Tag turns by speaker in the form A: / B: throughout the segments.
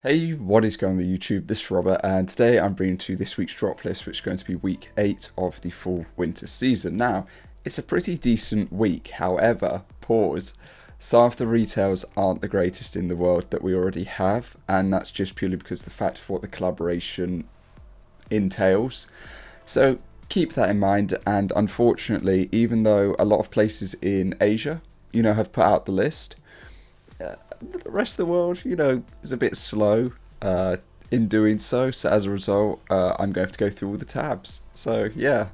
A: Hey, what is going on the YouTube? This is Robert, and today I'm bringing to you this week's drop list, which is going to be week 8 of the fall winter season. Now, it's a pretty decent week, however, pause. Some of the retails aren't the greatest in the world that we already have, and that's just purely because of the fact of what the collaboration entails. So keep that in mind, and unfortunately, even though a lot of places in Asia, have put out the list, the rest of the world, is a bit slow in doing so. So as a result, I'm going to have to go through all the tabs. So yeah,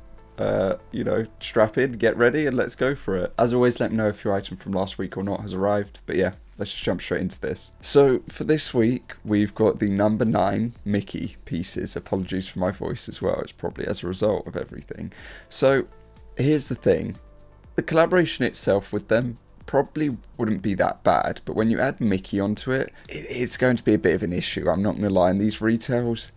A: strap in, get ready, and let's go for it. As always, let me know if your item from last week or not has arrived. But yeah, let's just jump straight into this. So for this week, we've got the number 9 Mickey pieces. Apologies for my voice as well. It's probably as a result of everything. So here's the thing. The collaboration itself with them probably wouldn't be that bad, but when you add Mickey onto it, it's going to be a bit of an issue. I'm not going to lie. In these retails,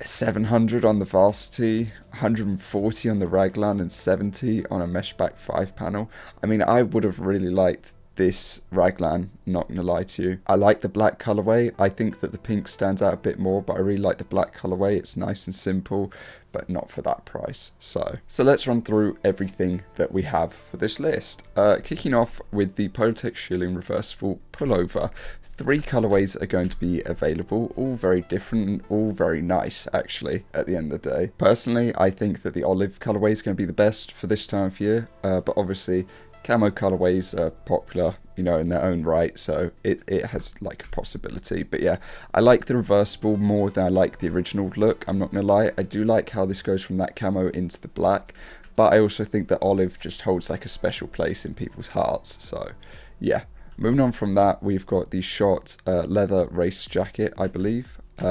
A: 700 on the Varsity, 140 on the Raglan, and 70 on a Meshback 5 panel. I mean, I would have really liked this Raglan, not going to lie to you. I like the black colorway. I think that the pink stands out a bit more, but I really like the black colorway. It's nice and simple, but not for that price. So let's run through everything that we have for this list. Kicking off with the Polotex Shearling reversible pullover. 3 colorways are going to be available, all very different and all very nice, actually, at the end of the day. Personally, I think that the olive colorway is going to be the best for this time of year, but obviously camo colorways are popular, in their own right, so it has like a possibility. But yeah, I like the reversible more than I like the original look. I'm not gonna lie, I do like how this goes from that camo into the black, but I also think that olive just holds like a special place in people's hearts. So yeah, moving on from that, we've got the short leather race jacket, I believe. 2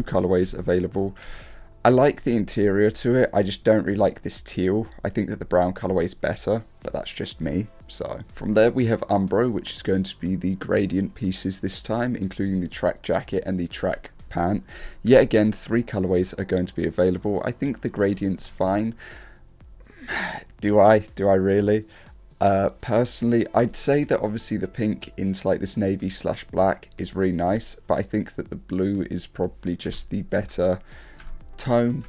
A: colorways available. I like the interior to it, I just don't really like this teal. I think that the brown colorway is better, but that's just me. So from there we have Umbro, which is going to be the gradient pieces this time, including the track jacket and the track pant. Yet again, 3 colorways are going to be available. I think the gradient's fine. Do I really? Personally, I'd say that obviously the pink into like this navy / black is really nice, but I think that the blue is probably just the better tone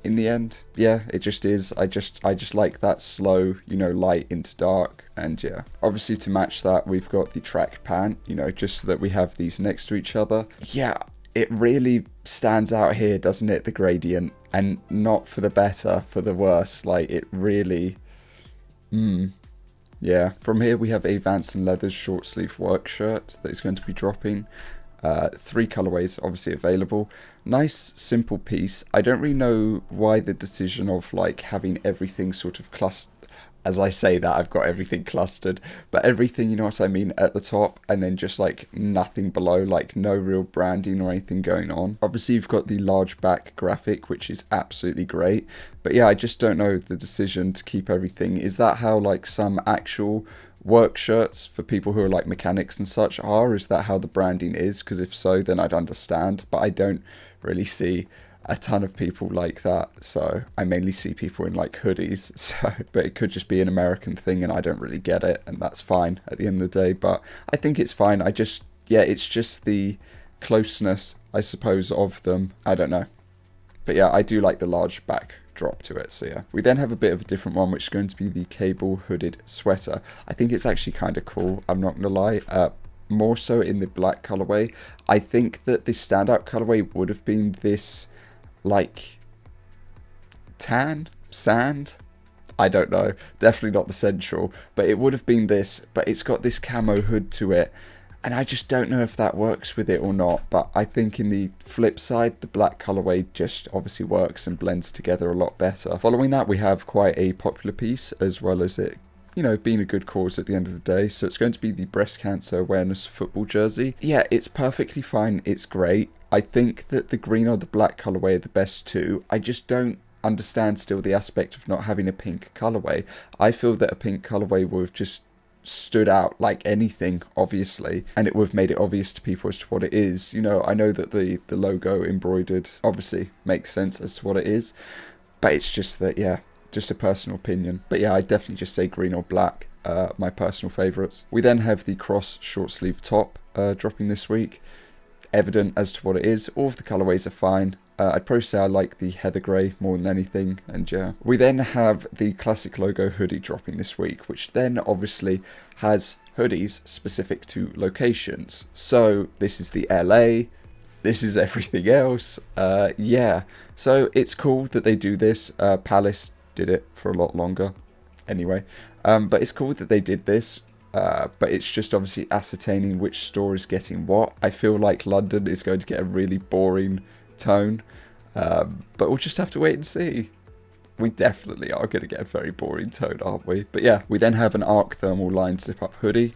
A: in the end. Yeah, it just is. I just like that slow, light into dark. And yeah, obviously to match that, we've got the track pant, just so that we have these next to each other. Yeah, it really stands out here, doesn't it, the gradient, and not for the better, for the worse. Like it really yeah. From here we have a Vance and Leathers short sleeve work shirt that is going to be dropping. 3 colorways obviously available. Nice simple piece. I don't really know why the decision of like having everything sort of clustered. As I say that, I've got everything clustered, but everything, you know what I mean, at the top, and then just like nothing below, like no real branding or anything going on. Obviously you've got the large back graphic, which is absolutely great, but yeah, I just don't know the decision to keep everything. Is that how like some actual work shirts for people who are like mechanics and such are? Is that how the branding is? Because if so, then I'd understand, but I don't really see a ton of people like that. So I mainly see people in like hoodies, so but it could just be an American thing and I don't really get it, and that's fine at the end of the day. But I think it's fine. It's just the closeness, I suppose, of them. I don't know, but yeah, I do like the large back drop to it. So yeah, we then have a bit of a different one, which is going to be the cable hooded sweater. I think it's actually kind of cool, I'm not gonna lie. More so in the black colorway. I think that the standout colorway would have been this like tan sand, I don't know, definitely not the central, but it would have been this, but it's got this camo hood to it, and I just don't know if that works with it or not. But I think in the flip side, the black colorway just obviously works and blends together a lot better. Following that, we have quite a popular piece, as well as it being a good cause at the end of the day. So it's going to be the breast cancer awareness football jersey. Yeah, it's perfectly fine, it's great. I think that the green or the black colorway are the best too. I just don't understand still the aspect of not having a pink colorway. I feel that a pink colorway would have just stood out like anything, obviously, and it would have made it obvious to people as to what it is. I know that the logo embroidered obviously makes sense as to what it is, but it's just that, yeah, just a personal opinion. But yeah, I definitely just say green or black. my personal favourites. We then have the cross short sleeve top dropping this week. Evident as to what it is. All of the colourways are fine. I'd probably say I like the heather grey more than anything, and yeah. We then have the classic logo hoodie dropping this week, which then obviously has hoodies specific to locations. So this is the LA, this is everything else. Yeah, so it's cool that they do this. Palace did it for a lot longer anyway, but it's cool that they did this. But it's just obviously ascertaining which store is getting what. I feel like London is going to get a really boring tone, but we'll just have to wait and see. We definitely are going to get a very boring tone, aren't we? But yeah, we then have an arc thermal line zip up hoodie.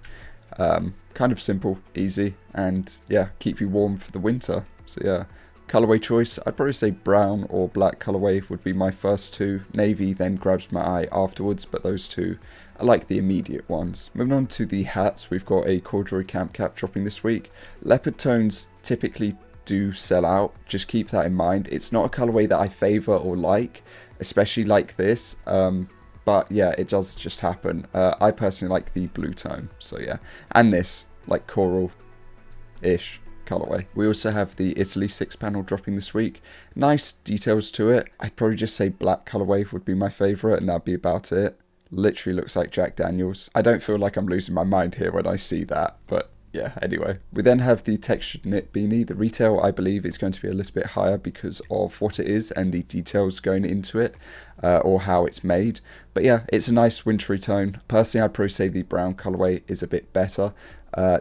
A: Kind of simple, easy, and yeah, keep you warm for the winter. So yeah. Colorway choice, I'd probably say brown or black colorway would be my first two. Navy then grabs my eye afterwards, but those two are like the immediate ones. Moving on to the hats, we've got a corduroy camp cap dropping this week. Leopard tones typically do sell out, just keep that in mind. It's not a colorway that I favour or like, especially like this, but yeah, it does just happen. I personally like the blue tone, so yeah. And this, like coral-ish colorway. We also have the Italy 6-panel dropping this week. Nice details to it. I'd probably just say black colorway would be my favourite, and that'd be about it. Literally looks like Jack Daniels. I don't feel like I'm losing my mind here when I see that, but yeah, anyway. We then have the textured knit beanie. The retail, I believe, is going to be a little bit higher because of what it is and the details going into it, or how it's made. But yeah, it's a nice wintry tone. Personally, I'd probably say the brown colorway is a bit better.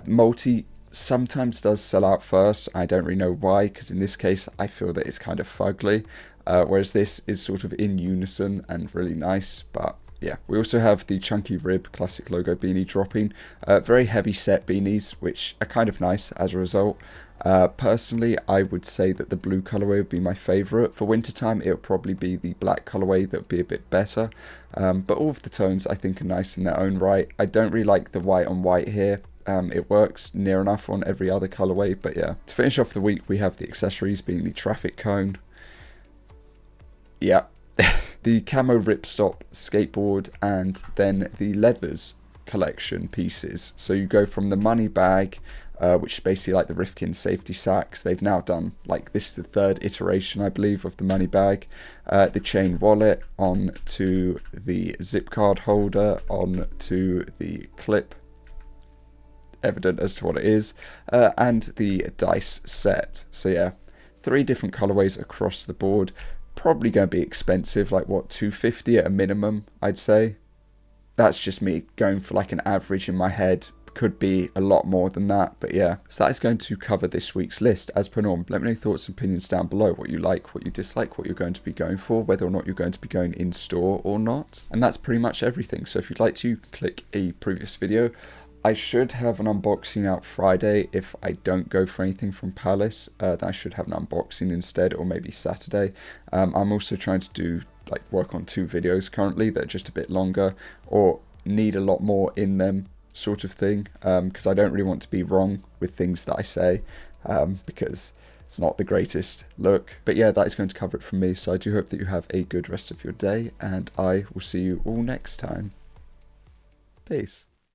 A: Multi sometimes does sell out first. I don't really know why, because in this case I feel that it's kind of fugly, whereas this is sort of in unison and really nice. But yeah, we also have the chunky rib classic logo beanie dropping. Very heavy set beanies, which are kind of nice as a result. Personally, I would say that the blue colorway would be my favorite. For wintertime, it would probably be the black colorway that would be a bit better. But all of the tones I think are nice in their own right. I don't really like the white on white here. It works near enough on every other colorway, but yeah. To finish off the week, we have the accessories being the traffic cone. Yeah. The camo ripstop skateboard, and then the leathers collection pieces. So you go from the money bag, which is basically like the Rifkin safety sacks. They've now done, like, this is the third iteration, I believe, of the money bag. The chain wallet, on to the zip card holder, on to the clip, evident as to what it is, and the dice set. So yeah, 3 different colorways across the board. Probably going to be expensive, like what, $250 at a minimum, I'd say. That's just me going for like an average in my head. Could be a lot more than that, but yeah. So that is going to cover this week's list. As per norm, let me know your thoughts and opinions down below, what you like, what you dislike, what you're going to be going for, whether or not you're going to be going in store or not. And that's pretty much everything. So if you'd like to, click a previous video. I should have an unboxing out Friday. If I don't go for anything from Palace, then I should have an unboxing instead, or maybe Saturday. I'm also trying to do, like, work on 2 videos currently that are just a bit longer, or need a lot more in them, sort of thing, because I don't really want to be wrong with things that I say, because it's not the greatest look. But yeah, that is going to cover it from me, so I do hope that you have a good rest of your day, and I will see you all next time. Peace.